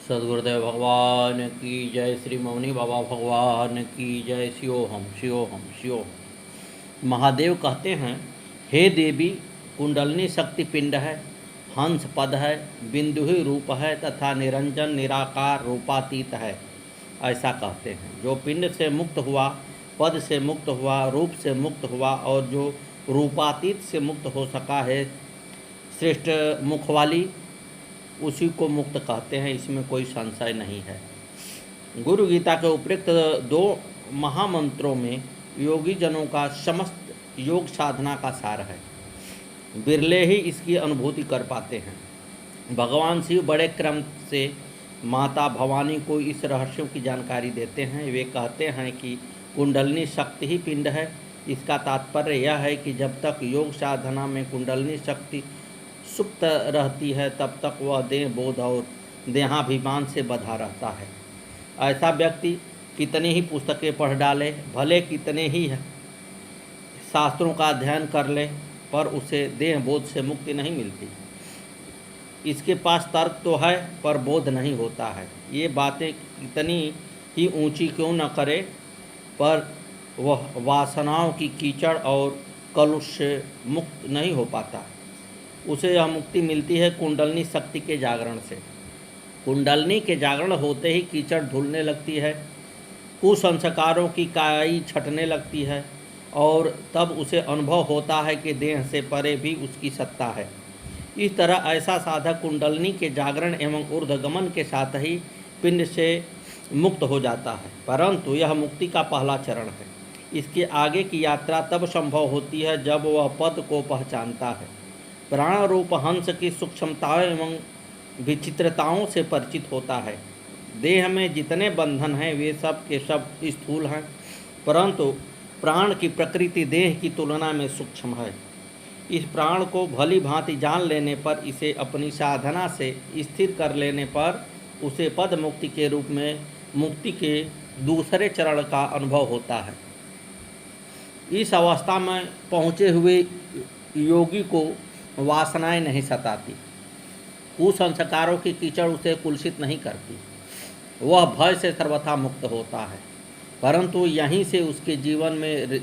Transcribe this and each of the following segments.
सदगुरुदेव भगवान की जय। श्री मौनी बाबा भगवान की जय। शिवोहम शिवोहम शिवोहम। महादेव कहते हैं, हे देवी, कुंडलनी शक्ति पिंड है, हंस पद है, बिंदु ही रूप है तथा निरंजन निराकार रूपातीत है। ऐसा कहते हैं। जो पिंड से मुक्त हुआ, पद से मुक्त हुआ, रूप से मुक्त हुआ और जो रूपातीत से मुक्त हो सका है, श्रेष्ठ मुख वाली, उसी को मुक्त कहते हैं। इसमें कोई संशय नहीं है। गुरु गीता के उपयुक्त दो महामंत्रों में योगी जनों का समस्त योग साधना का सार है। बिरले ही इसकी अनुभूति कर पाते हैं। भगवान शिव बड़े क्रम से माता भवानी को इस रहस्यों की जानकारी देते हैं। वे कहते हैं कि कुंडलनी शक्ति ही पिंड है। इसका तात्पर्य यह है कि जब तक योग साधना में कुंडलनी शक्ति सुप्त रहती है, तब तक वह देह बोध और देहाभिमान से बंधा रहता है। ऐसा व्यक्ति कितनी ही पुस्तकें पढ़ डाले, भले कितने ही शास्त्रों का अध्ययन कर ले, पर उसे देह बोध से मुक्ति नहीं मिलती। इसके पास तर्क तो है, पर बोध नहीं होता है। ये बातें कितनी ही ऊंची क्यों न करे, पर वह वासनाओं की कीचड़ और कलुष से मुक्त नहीं हो पाता। उसे यह मुक्ति मिलती है कुंडलनी शक्ति के जागरण से। कुंडलनी के जागरण होते ही कीचड़ धुलने लगती है, कुसंस्कारों की काई छटने लगती है और तब उसे अनुभव होता है कि देह से परे भी उसकी सत्ता है। इस तरह ऐसा साधक कुंडलनी के जागरण एवं ऊर्ध्वगमन के साथ ही पिंड से मुक्त हो जाता है। परंतु यह मुक्ति का पहला चरण है। इसके आगे की यात्रा तब संभव होती है जब वह पद को पहचानता है, प्राण रूप हंस की सूक्ष्मताओं एवं विचित्रताओं से परिचित होता है। देह में जितने बंधन हैं वे सब के सब स्थूल हैं, परंतु प्राण की प्रकृति देह की तुलना में सूक्ष्म है। इस प्राण को भली भांति जान लेने पर, इसे अपनी साधना से स्थिर कर लेने पर उसे पद मुक्ति के रूप में मुक्ति के दूसरे चरण का अनुभव होता है। इस अवस्था में पहुँचे हुए योगी को वासनाएं नहीं सताती, कुसंस्कारों की कीचड़ उसे कुलसित नहीं करती। वह भय से सर्वथा मुक्त होता है। परंतु यहीं से उसके जीवन में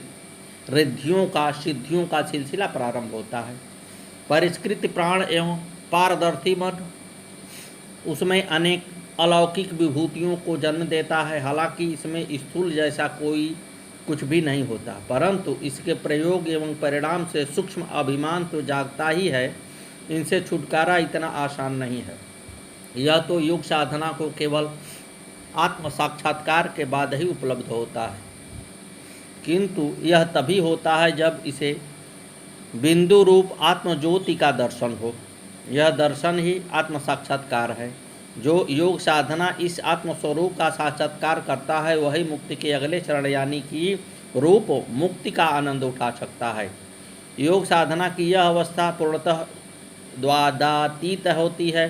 रिद्धियों का, सिद्धियों का सिलसिला प्रारंभ होता है। परिष्कृत प्राण एवं पारदर्शी मन उसमें अनेक अलौकिक विभूतियों को जन्म देता है। हालांकि इसमें स्थूल जैसा कोई कुछ भी नहीं होता, परंतु इसके प्रयोग एवं परिणाम से सूक्ष्म अभिमान तो जागता ही है। इनसे छुटकारा इतना आसान नहीं है। यह तो योग साधना को केवल आत्म साक्षात्कार के बाद ही उपलब्ध होता है, किंतु यह तभी होता है जब इसे बिंदु रूप आत्मज्योति का दर्शन हो। यह दर्शन ही आत्म साक्षात्कार है। जो योग साधना इस आत्मस्वरूप का साक्षात्कार करता है, वही मुक्ति के अगले चरण यानी कि रूप मुक्ति का आनंद उठा सकता है। योग साधना की यह अवस्था पूर्णतः द्वंद्वातीत होती है।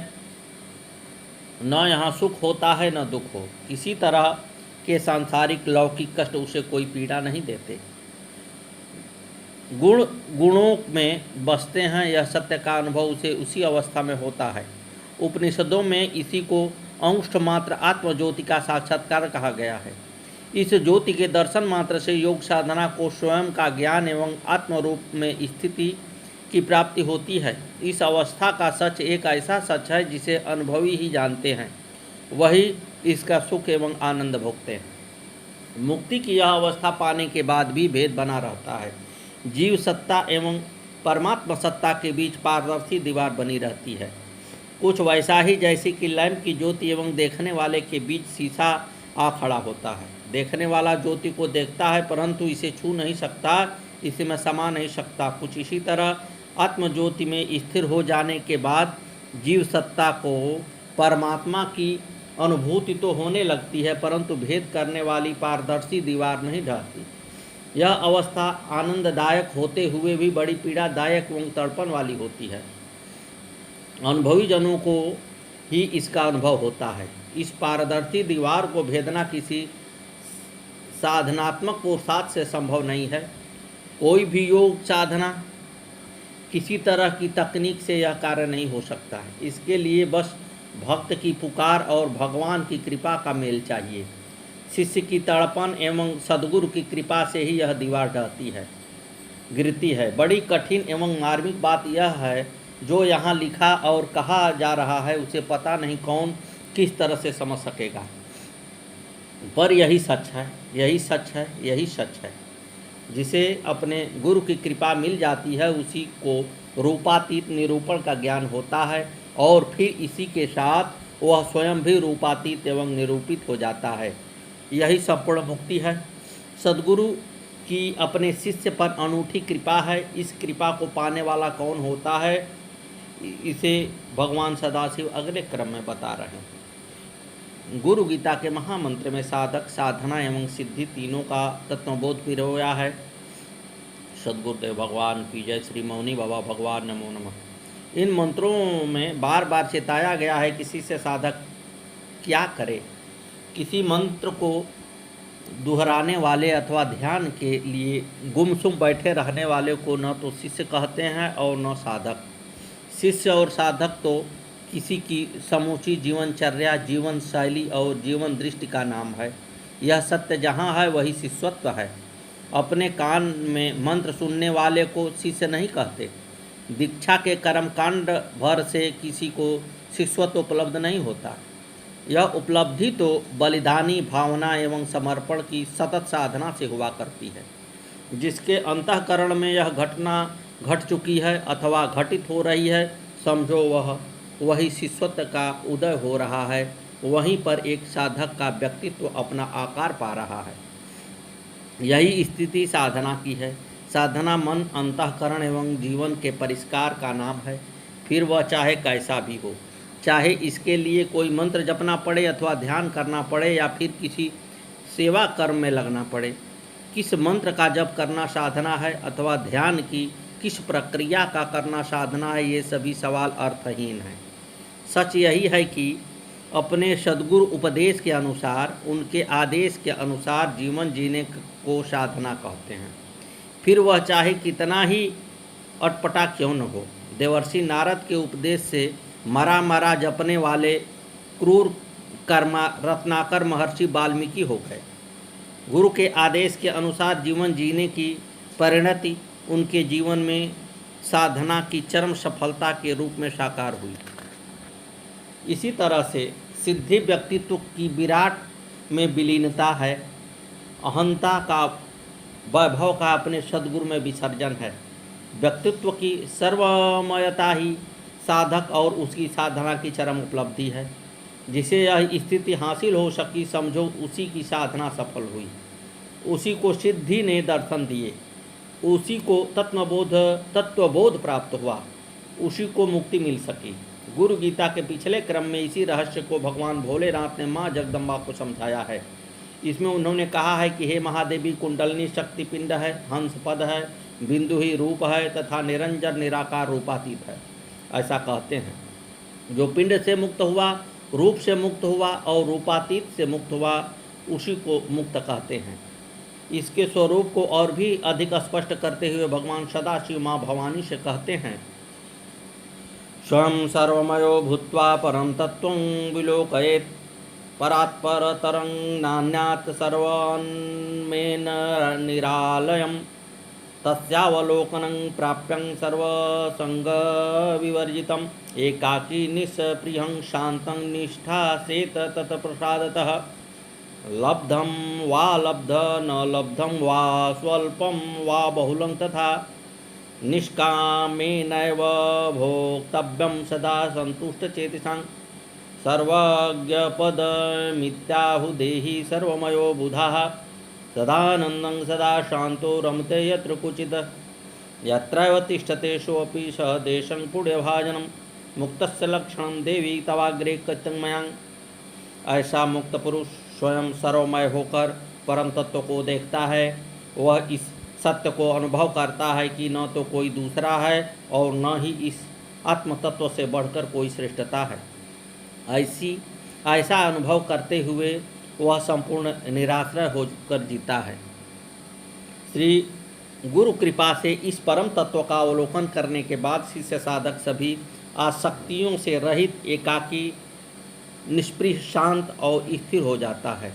न यहाँ सुख होता है न दुख हो। किसी तरह के सांसारिक लौकिक कष्ट उसे कोई पीड़ा नहीं देते। गुणों में बसते हैं, यह सत्य का अनुभव उसे उसी अवस्था में होता है। उपनिषदों में इसी को अंश मात्र आत्मज्योति का साक्षात्कार कहा गया है। इस ज्योति के दर्शन मात्र से योग साधना को स्वयं का ज्ञान एवं आत्मरूप में स्थिति की प्राप्ति होती है। इस अवस्था का सच एक ऐसा सच है जिसे अनुभवी ही जानते हैं, वही इसका सुख एवं आनंद भोगते हैं। मुक्ति की यह अवस्था पाने के बाद भी भेद बना रहता है। जीव सत्ता एवं परमात्मा सत्ता के बीच पारदर्शी दीवार बनी रहती है। कुछ वैसा ही जैसे कि लैंप की ज्योति एवं देखने वाले के बीच शीशा आ खड़ा होता है। देखने वाला ज्योति को देखता है, परंतु इसे छू नहीं सकता, इसमें समा नहीं सकता। कुछ इसी तरह आत्मज्योति में स्थिर हो जाने के बाद जीव सत्ता को परमात्मा की अनुभूति तो होने लगती है, परंतु भेद करने वाली पारदर्शी दीवार नहीं रहती। यह अवस्था आनंददायक होते हुए भी बड़ी पीड़ादायक एवं तड़पण वाली होती है। अनुभवी जनों को ही इसका अनुभव होता है। इस पारदर्शी दीवार को भेदना किसी साधनात्मक पुरुषार्थ से संभव नहीं है। कोई भी योग साधना किसी तरह की तकनीक से यह कार्य नहीं हो सकता है। इसके लिए बस भक्त की पुकार और भगवान की कृपा का मेल चाहिए। शिष्य की तड़पन एवं सद्गुरु की कृपा से ही यह दीवार गिरती है। बड़ी कठिन एवं मार्मिक बात यह है, जो यहाँ लिखा और कहा जा रहा है उसे पता नहीं कौन किस तरह से समझ सकेगा, पर यही सच है, यही सच है, यही सच है। जिसे अपने गुरु की कृपा मिल जाती है उसी को रूपातीत निरूपण का ज्ञान होता है और फिर इसी के साथ वह स्वयं भी रूपातीत एवं निरूपित हो जाता है। यही संपूर्ण मुक्ति है। सद्गुरु की अपने शिष्य पर अनूठी कृपा है। इस कृपा को पाने वाला कौन होता है, इसे भगवान सदाशिव अगले क्रम में बता रहे हैं। गुरु गीता के महामंत्र में साधक, साधना एवं सिद्धि तीनों का तत्वबोध पिरोया है। सद्गुरुदेव भगवान की जय। श्री मौनी बाबा भगवान नमो नमः। इन मंत्रों में बार बार चेताया गया है किसी से साधक क्या करे। किसी मंत्र को दोहराने वाले अथवा ध्यान के लिए गुमसुम बैठे रहने वाले को न तो शिष्य कहते हैं और न साधक। शिष्य और साधक तो किसी की समूची जीवनचर्या, जीवन शैली और जीवन दृष्टि का नाम है। यह सत्य जहाँ है वही शिष्यत्व है। अपने कान में मंत्र सुनने वाले को शिष्य नहीं कहते। दीक्षा के कर्मकांड भर से किसी को शिष्यत्व उपलब्ध नहीं होता। यह उपलब्धि तो बलिदानी भावना एवं समर्पण की सतत साधना से हुआ करती है। जिसके अंतःकरण में यह घटना घट चुकी है अथवा घटित हो रही है, समझो वही शिष्यत्व का उदय हो रहा है। वहीं पर एक साधक का व्यक्तित्व अपना आकार पा रहा है। यही स्थिति साधना की है। साधना मन, अंतःकरण एवं जीवन के परिष्कार का नाम है। फिर वह चाहे कैसा भी हो, चाहे इसके लिए कोई मंत्र जपना पड़े अथवा ध्यान करना पड़े या फिर किसी सेवा कर्म में लगना पड़े। किस मंत्र का जप करना साधना है अथवा ध्यान की किस प्रक्रिया का करना साधना है, ये सभी सवाल अर्थहीन हैं। सच यही है कि अपने सद्गुरु उपदेश के अनुसार, उनके आदेश के अनुसार जीवन जीने को साधना कहते हैं। फिर वह चाहे कितना ही अटपटा क्यों न हो। देवर्षि नारद के उपदेश से मरा जपने वाले क्रूर कर्मा रत्नाकर महर्षि वाल्मीकि हो गए। गुरु के आदेश के अनुसार जीवन जीने की परिणति उनके जीवन में साधना की चरम सफलता के रूप में साकार हुई। इसी तरह से सिद्धि व्यक्तित्व की विराट में विलीनता है। अहंता का, वैभव का अपने सद्गुरु में विसर्जन है। व्यक्तित्व की सर्वमयता ही साधक और उसकी साधना की चरम उपलब्धि है। जिसे यह स्थिति हासिल हो सकी, समझो उसी की साधना सफल हुई। उसी को सिद्धि ने दर्शन दिए, उसी को तत्वबोध प्राप्त हुआ, उसी को मुक्ति मिल सकी। गुरु गीता के पिछले क्रम में इसी रहस्य को भगवान भोलेनाथ ने माँ जगदम्बा को समझाया है। इसमें उन्होंने कहा है कि हे महादेवी, कुंडलिनी शक्तिपिंड है, हंस पद है, बिंदु ही रूप है तथा निरंजन निराकार रूपातीत है। ऐसा कहते हैं। जो पिंड से मुक्त हुआ, रूप से मुक्त हुआ और रूपातीत से मुक्त हुआ, उसी को मुक्त कहते हैं। इसके स्वरूप को और भी अधिक स्पष्ट करते हुए भगवान सदाशिव माँ भवानी से कहते हैं, स्वयं सर्वमयो भूत्वा परम तत्त्वं विलोकयेत् परात्परतरं नान्यात् सर्वन्मेन निरालयम् तस्यावलोकनं प्राप्यं सर्वसंगविवर्जितम् एकाकी निष्प्रियं शान्तं निष्ठासेत तत्प्रसादतः लब्धं वा लब्ध न लब्धं वा स्वल्पं वा बहुलं तथा निष्कामेनैव भोक्तव्यं सदा सन्तुष्टचेतसां सर्वज्ञपदमित्याहुदेहि सर्वमयो बुधाः सदानन्दं सदा शान्तो रमते यत्र कुचित् यत्रैव तिष्ठते सोऽपि स देशं पुण्यभाजनं मुक्तस्य लक्षणं देवी तवाग्रे कथं मया। ऐसा मुक्त पुरुष स्वयं सर्वमय होकर परम तत्व को देखता है। वह इस सत्य को अनुभव करता है कि न तो कोई दूसरा है और न ही इस आत्म तत्व से बढ़कर कोई श्रेष्ठता है। ऐसा अनुभव करते हुए वह संपूर्ण निराश्रय होकर जीता है। श्री गुरु कृपा से इस परम तत्व का अवलोकन करने के बाद शिष्य साधक सभी आसक्तियों से रहित एकाकी निष्प्रिय, शांत और स्थिर हो जाता है।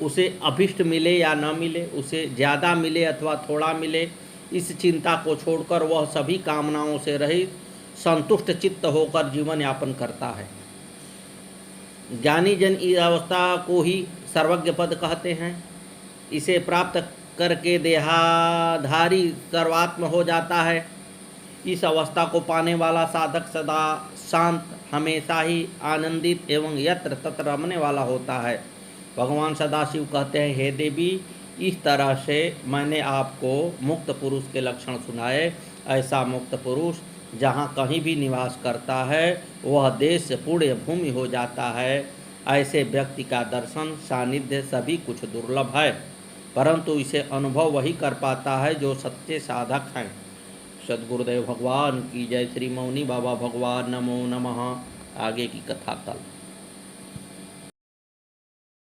उसे अभिष्ट मिले या न मिले, उसे ज़्यादा मिले अथवा थोड़ा मिले, इस चिंता को छोड़कर वह सभी कामनाओं से रहित संतुष्ट चित्त होकर जीवन यापन करता है। ज्ञानी जन इस अवस्था को ही सर्वज्ञ पद कहते हैं। इसे प्राप्त करके देहाधारी सर्वात्म हो जाता है। इस अवस्था को पाने वाला साधक सदा शांत, हमेशा ही आनंदित एवं यत्र तत्र रमने वाला होता है। भगवान सदाशिव कहते हैं, हे देवी, इस तरह से मैंने आपको मुक्त पुरुष के लक्षण सुनाए। ऐसा मुक्त पुरुष जहाँ कहीं भी निवास करता है वह देश पुण्य भूमि हो जाता है। ऐसे व्यक्ति का दर्शन, सानिध्य सभी कुछ दुर्लभ है, परंतु इसे अनुभव वही कर पाता है जो सच्चे साधक हैं। सद्गुरुदेव भगवान की जय। श्री मौनी बाबा भगवान नमो नमः। आगे की कथा कल।